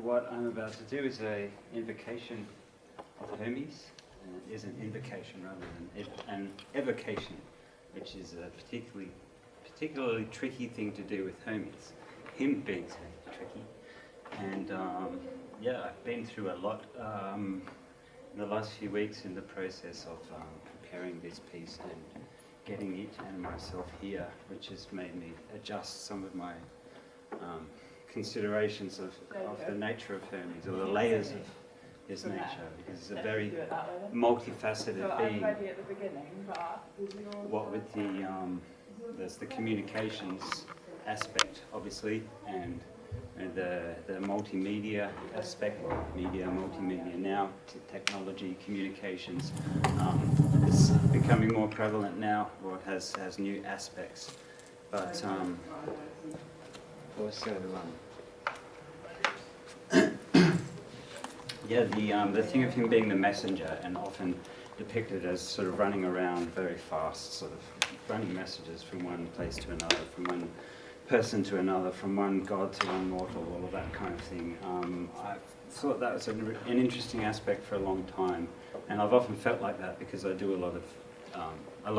what I'm about to do is an invocation of Hermes. It is an invocation rather than an evocation, which is a particularly tricky thing to do with Hermes. Him being so tricky. And yeah, I've been through a lot in the last few weeks in the process of preparing this piece and getting it and myself here, which has made me adjust some of my considerations of the nature of Hermes, or the layers of his nature, because it's a very multifaceted being. What with there's the communications aspect, obviously, and the multimedia aspect, or media, multimedia now, technology, communications, is becoming more prevalent now, or it has new aspects. But also, yeah, the thing of him being the messenger, and often depicted as sort of running around very fast, sort of running messages from one place to another, from one person to another, from one god to one mortal, all of that kind of thing. I thought that was an interesting aspect for a long time, and I've often felt like that because I do a lot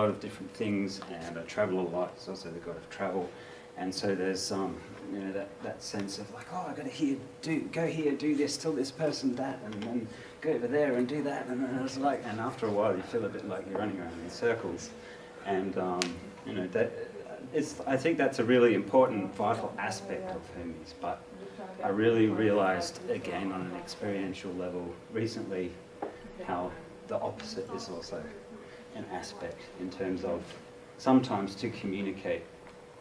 of different things, and I travel a lot. It's also the god of travel, and so there's you know, that sense of like, oh, I got to go here, do this, tell this person that, and then go over there and do that, and then it's like, and after a while you feel a bit like you're running around in circles, and you know, that I think that's a really important, vital aspect of Hermes. But I really realised again on an experiential level recently how the opposite is also an aspect, in terms of sometimes to communicate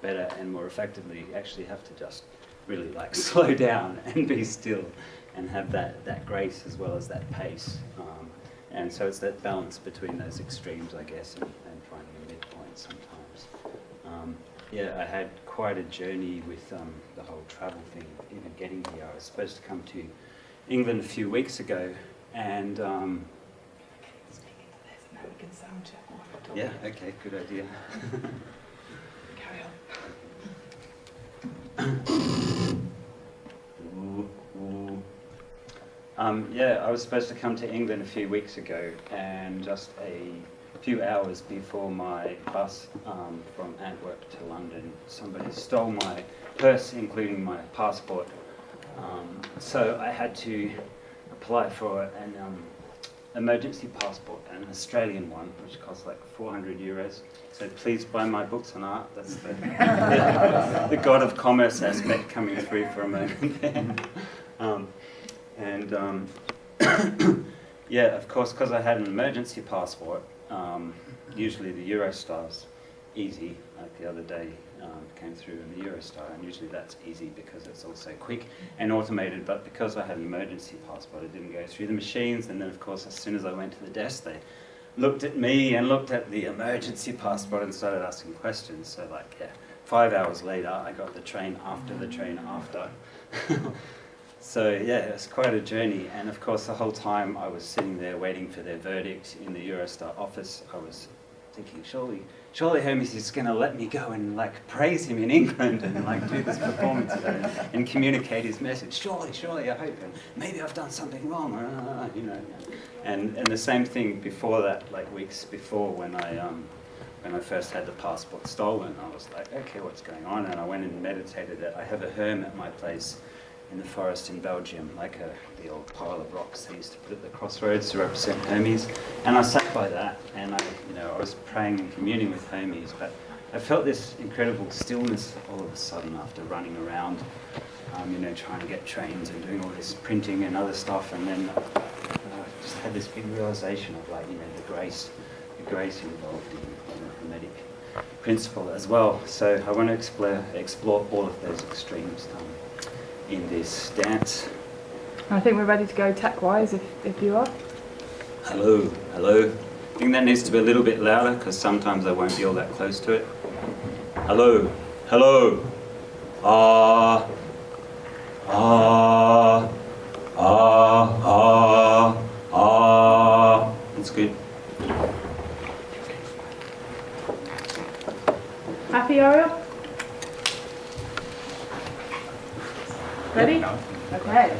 better and more effectively, you actually have to just really like slow down and be still and have that grace as well as that pace. And so it's that balance between those extremes, I guess, and finding a midpoint sometimes. Yeah, I had quite a journey with the whole travel thing, even getting here. I was supposed to come to England a few weeks ago, and yeah, okay, good idea. Yeah, I was supposed to come to England a few weeks ago, and just a few hours before my bus from Antwerp to London, somebody stole my purse, including my passport. So I had to apply for an emergency passport, an Australian one, which costs like 400 euros. So please buy my books on art. That's the god of commerce aspect coming through for a moment there. Yeah, of course, because I had an emergency passport, usually the Eurostar's easy, like the other day came through in the Eurostar, and usually that's easy because it's also quick and automated, but because I had an emergency passport, it didn't go through the machines, and then of course as soon as I went to the desk, they looked at me and looked at the emergency passport and started asking questions. So like, yeah, 5 hours later, I got the train after the train after. So yeah, it was quite a journey, and of course the whole time I was sitting there waiting for their verdict in the Eurostar office, I was thinking, surely Hermes is going to let me go and like praise him in England and like do this performance and communicate his message. Surely, I hope, and maybe I've done something wrong, you know. And the same thing before that, like weeks before, when I first had the passport stolen, I was like, okay, what's going on? And I went and meditated it. I have a herm at my place in the forest in Belgium, like the old pile of rocks they used to put at the crossroads to represent Hermes. And I sat by that, and I was praying and communing with Hermes, but I felt this incredible stillness all of a sudden after running around, trying to get trains and doing all this printing and other stuff, and then I just had this big realization of the grace involved in the Hermetic principle as well. So I want to explore all of those extremes in this dance. I think we're ready to go tech-wise, if you are. Hello. I think that needs to be a little bit louder because sometimes I won't be all that close to it. Hello. That's good. Happy, Orryelle? Ready? Okay.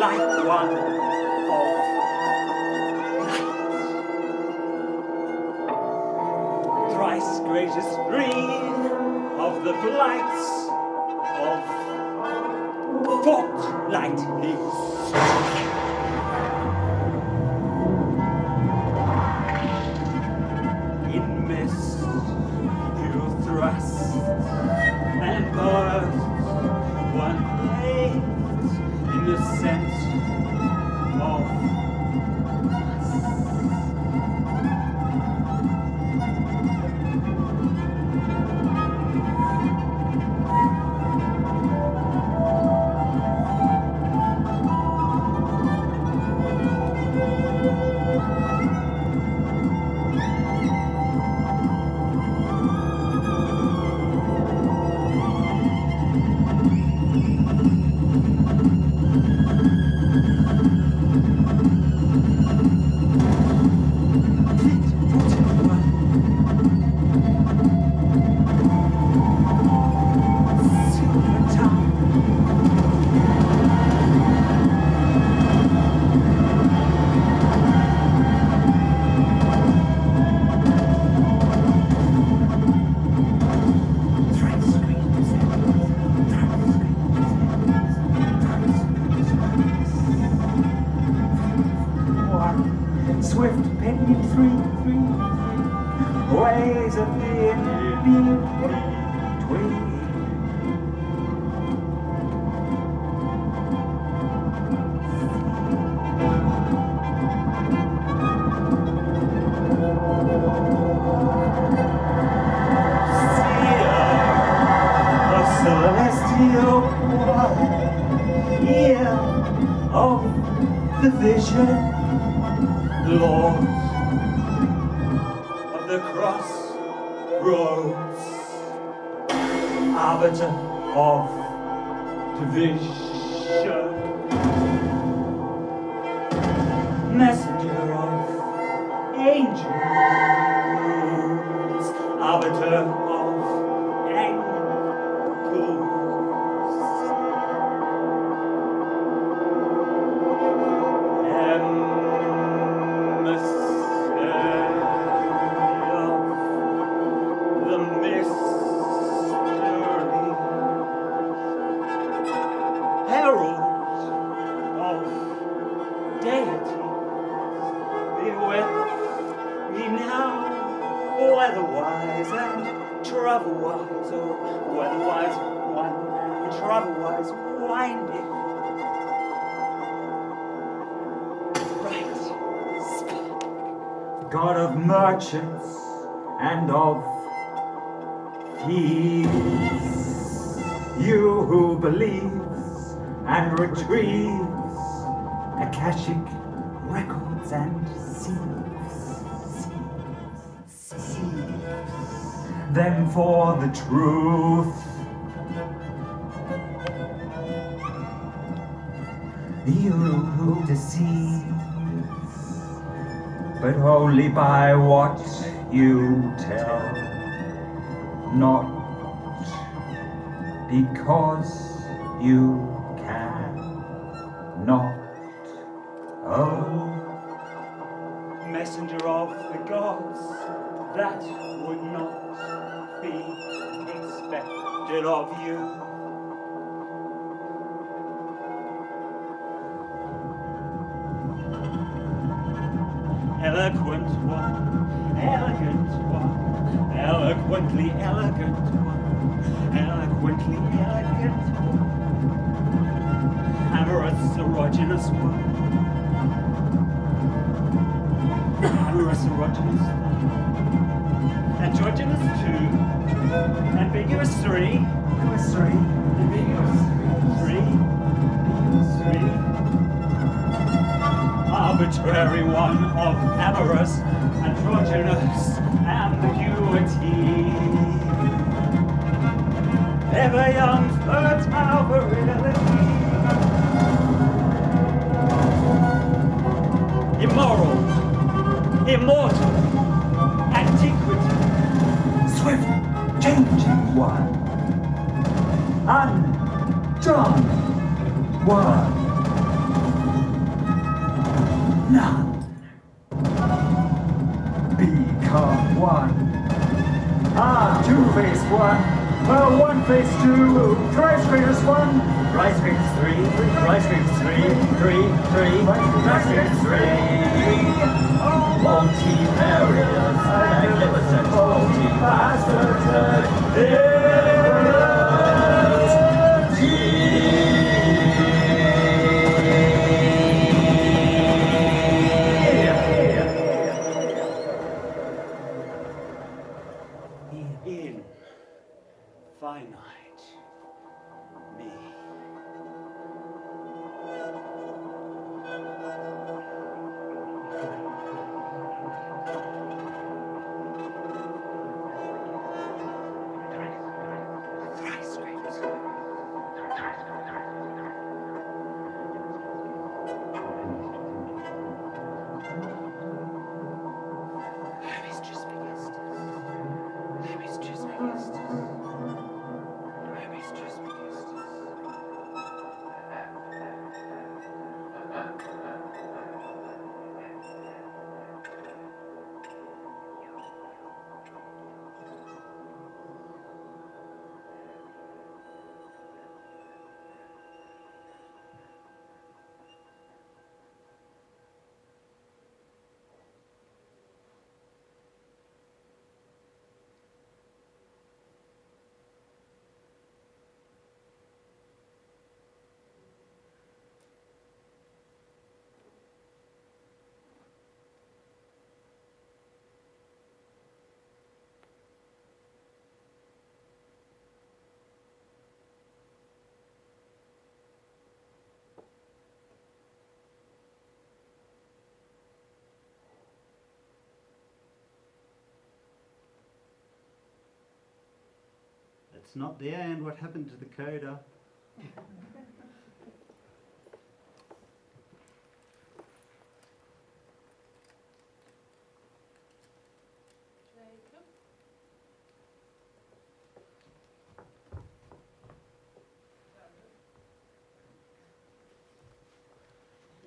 light one of light. Thrice greatest green of the blights of fortnightly. In mist you thrust and burst one blade in the sense of swift pending three ways of being between. Celestial ear of the vision, Lord of the crossroads, arbiter of division, messenger of angels, arbiter of God of merchants and of thieves, you who believes and retrieves Akashic records and sieves them for the truth. You who deceive, but only by what you tell, not because you can not. Oh, messenger of the gods, that would not be expected of you. Eloquent one, elegant one, eloquently elegant one, eloquently elegant one, amorous erogenous one, amorous erogenous one, androgynous two, ambiguous three, ambiguous three, ambiguous three, three. Arbitrary one of amorous, androgynous ambiguity. Ever young, fertile virility. Immoral, immortal, antiquity. Swift, changing one. Undone one. None. Become one. Two-faced one. One-faced two. Thrice greatest one. Thrice greatest three. Thrice greatest three. Three. Thrice greatest three. Multifarious, magnificent, multifaceted. Infinite me. It's not there, and what happened to the coda?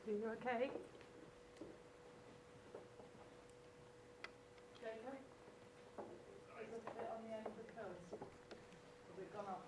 Are you okay? Jacob? Is it a bit on the end of the pills? Has it gone off?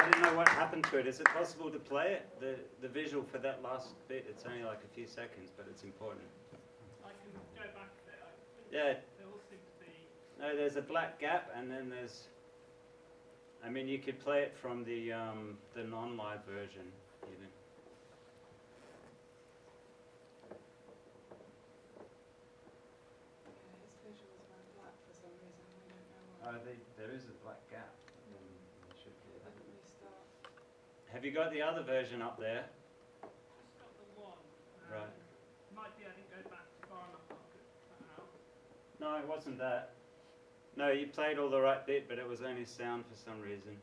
didn't know what happened to it. Is it possible to play it? The visual for that last bit, it's only like a few seconds, but it's important. I can go back a bit. Yeah. They all seem to be... No, there's a black gap, and then there's... I mean, you could play it from the non-live version, even. His visuals went black for some reason. We don't know why. There is a black gap. Then it should be. It didn't restart. Have you got the other version up there? Just got the one. Right. Might be I didn't go back far enough. I could cut out. No, it wasn't that. No, you played all the right bit, but it was only sound for some reason.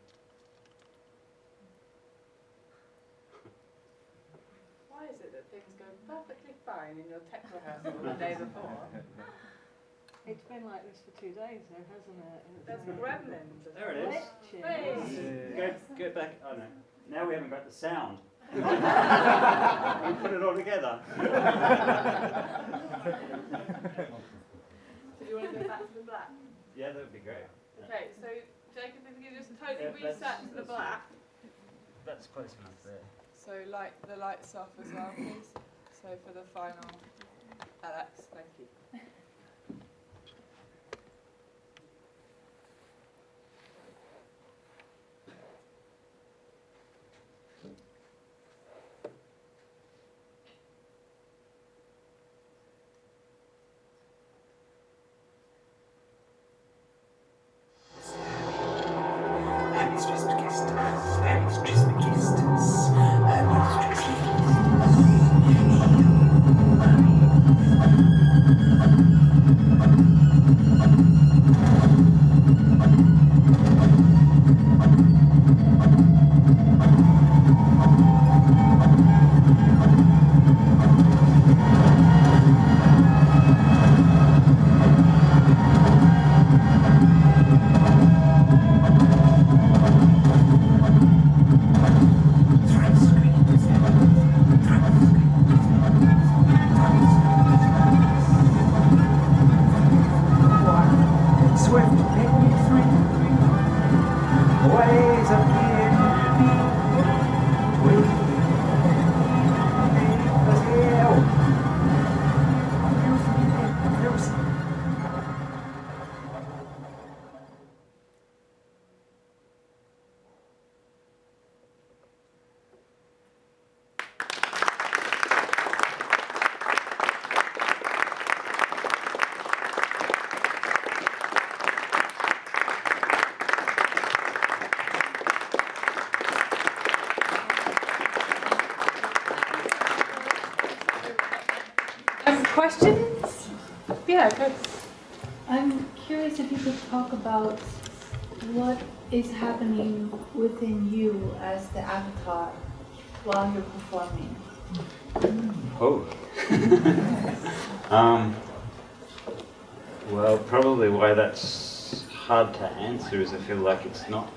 Why is it that things go perfectly fine in your tech rehearsal the day before? It's been like this for 2 days though, hasn't it? There's gremlins. There it is. Glitches. Go back. Oh no. Now we haven't got the sound. We put it all together. Do you want to go back to the black? Yeah, that would be great. Okay, so Jacob, if you just totally Yeah, reset to the black. That's close enough there. So light the lights off as well, please. So for the final, Alex, thank you. Questions? Yeah, good. I'm curious if you could talk about what is happening within you as the avatar while you're performing. Oh. Well, probably why that's hard to answer is I feel like it's not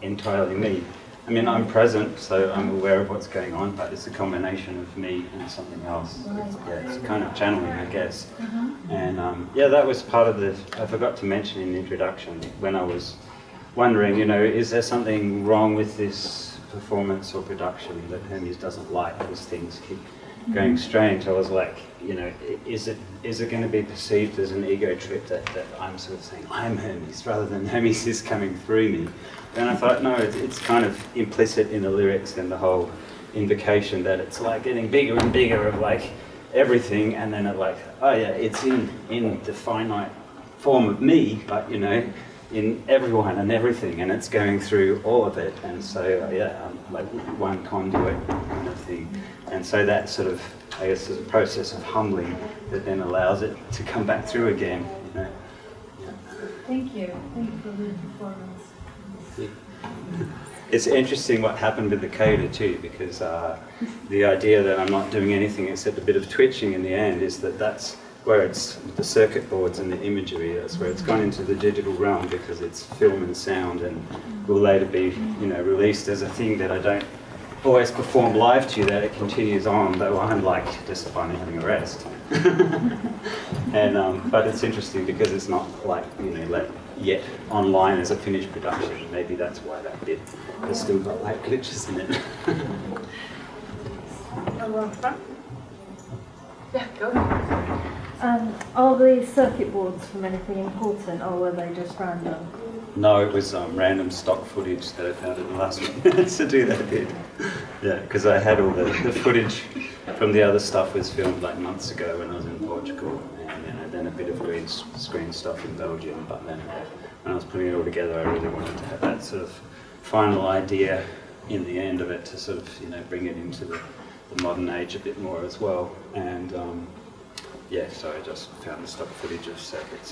entirely me. I mean, I'm present, so I'm aware of what's going on, but it's a combination of me and something else. It's kind of channeling, I guess. And yeah, that was part of the, I forgot to mention in the introduction, when I was wondering, you know, is there something wrong with this performance or production that Hermes doesn't like, because things keep going strange? I was like, you know, is it going to be perceived as an ego trip that I'm sort of saying, I'm Hermes, rather than Hermes is coming through me? And I thought, no, it's kind of implicit in the lyrics and the whole invocation that it's like getting bigger and bigger of like everything, and then it like, oh yeah, it's in the finite form of me, but you know, in everyone and everything, and it's going through all of it. And so yeah, I'm like one conduit kind of thing. And so that sort of, I guess, is a process of humbling that then allows it to come back through again. You know? Thank you. Thank you for the performance. It's interesting what happened with the coda too, because the idea that I'm not doing anything except a bit of twitching in the end is that's where it's the circuit boards and the imagery, that's where it's gone into the digital realm, because it's film and sound and will later be, you know, released as a thing that I don't always perform live to, that it continues on, though I'm like just finally having a rest. And but it's interesting because it's not like yet online as a finished production. Maybe that's why that bit has still got like glitches in it. Yeah, go. Are the circuit boards from anything important, or were they just random? No, it was random stock footage that I found at the last minute to do that bit. Yeah, because I had all the footage from the other stuff was filmed like months ago when I was in Portugal, and then a bit of green screen stuff in Belgium. But then when I was putting it all together, I really wanted to have that sort of final idea in the end of it to sort of bring it into the modern age a bit more as well. And yeah, so I just found the stock footage of circuits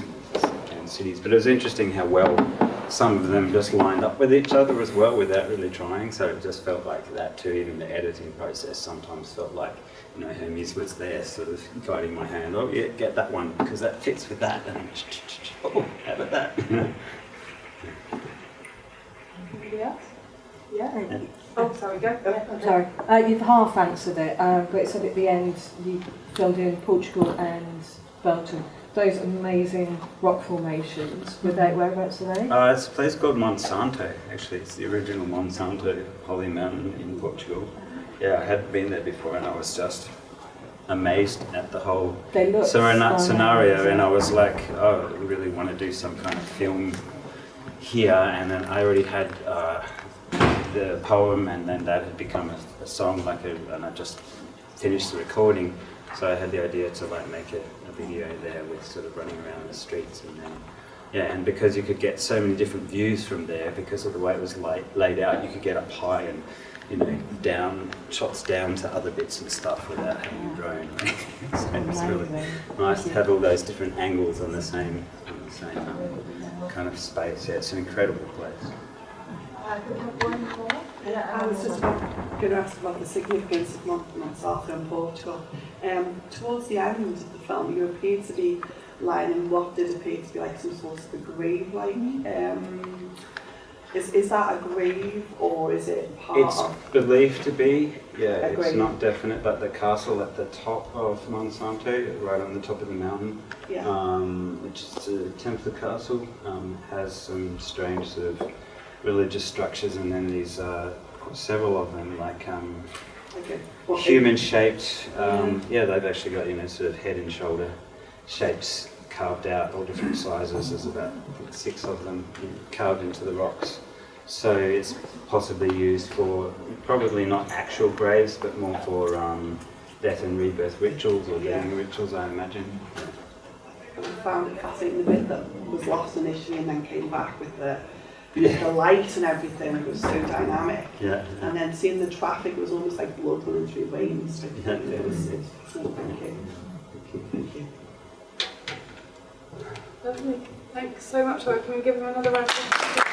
and cities. But it was interesting how well some of them just lined up with each other as well without really trying. So it just felt like that too. Even the editing process sometimes felt like, Hermes was there sort of guiding my hand. Oh yeah, get that one because that fits with that. And oh, how about that? Anybody else? Yeah. Oh, sorry, go. Sorry, you've half answered it, but it said at the end you filmed in Portugal and Belgium. Those amazing rock formations, whereabouts are they? It's a place called Monsanto, actually. It's the original Monsanto Holy Mountain in Portugal. Yeah, I hadn't been there before and I was just amazed at the whole scenario, and I was like, oh, I really want to do some kind of film here. And then I already had the poem, and then that had become a song, and I just finished the recording. So I had the idea to make a video there with sort of running around the streets, and then and because you could get so many different views from there because of the way it was laid out, you could get up high and down shots down to other bits and stuff without having a drone. So it was really nice to have all those different angles on the same kind of space. Yeah, it's an incredible place. I was just going to ask about the significance of Monsanto in Portugal. Towards the end of the film, you appeared to be lying in what did appear to be like some sort of a grave-like. Is that a grave, or is it part It's believed to be, it's grave? not definite, but the castle at the top of Monsanto, right on the top of the mountain, which is the Templar Castle, has some strange sort of religious structures, and then these several of them human-shaped. They've actually got sort of head and shoulder shapes carved out, all different sizes. There's about 6 of them carved into the rocks. So it's possibly used for probably not actual graves, but more for death and rebirth rituals or living rituals, I imagine. I found it fascinating, the bit that was lost initially and then came back with the light and everything. It was so dynamic. Yeah. And then seeing the traffic, it was almost like blood running through veins. Thank you. Lovely. Thanks so much, Laura. Can we give him another round of applause?